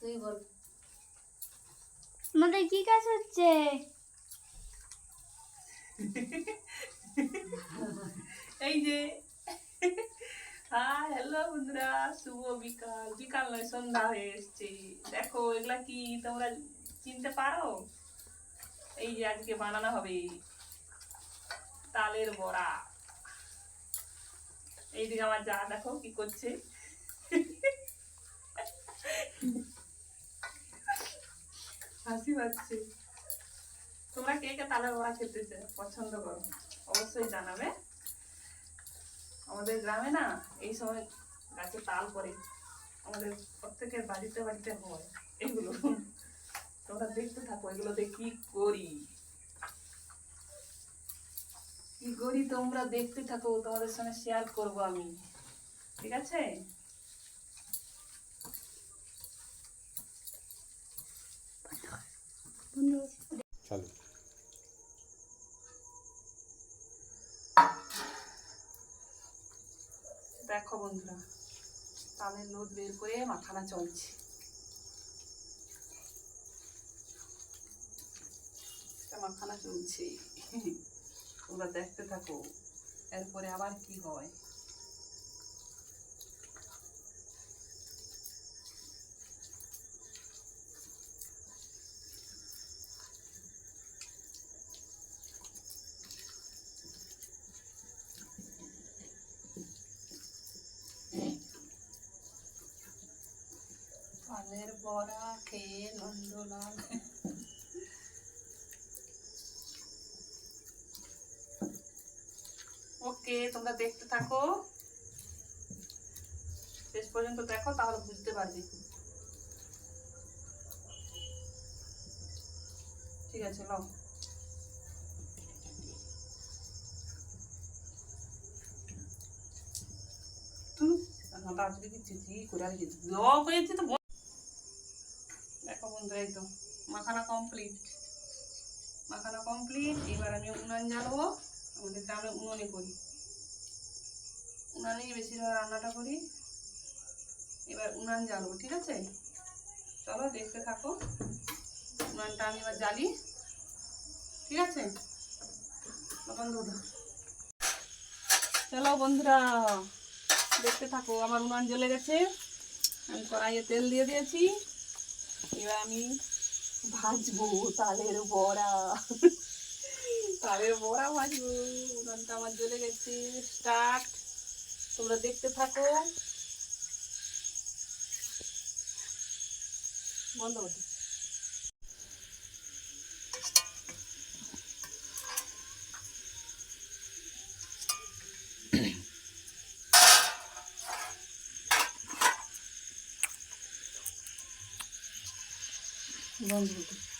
তুই বল আমাদের কি কাজ হচ্ছে? এই যে হাই হ্যালো বন্ধুরা, শুভ বিকাল। বিকাল নয়, সন্ধ্যা হয়ে এসছে। দেখো এগুলা কি তোমরা চিনতে পারো? এই যে আজকে বানানো হবে তালের বড়া। এইদিকে আমার যা দেখো কি করছে। হাসি পাচ্ছে। তোমরা কে কে তালের বড়া খেতে পছন্দ করো অবশ্যই জানাবে। আমাদের গ্রামে না এই সময় গাছে তাল পড়ে, আমাদের প্রত্যেকের বাড়িতে বাড়িতে হয় এগুলো। তোমরা দেখতে থাকো এগুলোতে কি করি কি করি, তোমরা দেখতে থাকো, তোমাদের সঙ্গে শেয়ার করব আমি, ঠিক আছে? দেখো বন্ধুরা, তালের লোদ বের করে মাখানা চলছে। মাখানা চলছে, তোমরা দেখতে থাকো এরপরে আবার কি হয়। তালের বড়া খেয়ে নন্দলাল। ওকে, তোমরা দেখতে থাকো, শেষ পর্যন্ত দেখো তাহলে বুঝতে পারবে। ঠিক আছে, নাও। দেখো বন্ধুরা, এই তো মাখানা কমপ্লিট। মাখানা কমপ্লিট। এবার আমি উনান জ্বালবো। আমাদের গ্রামে উনুনে করি, উনানেই বেশিরভাগ রান্নাটা করি। এবার উনান জ্বালবো, ঠিক আছে? চলো দেখতে থাকো। উনানটা আমি এবার জ্বালি, ঠিক আছে? চলো বন্ধুরা দেখতে থাকো। আমার উনান জ্বলে গেছে, আমি কড়াইয়ে তেল দিয়ে দিয়েছি। এবার আমি ভাজবো তালের বড়া। তালের বড়া ভাজবো। উনানটা আমার জ্বলে গেছে, স্টার্ট। তোমরা দেখতে থাকো। বন্ধ করো। বন্ধ করো।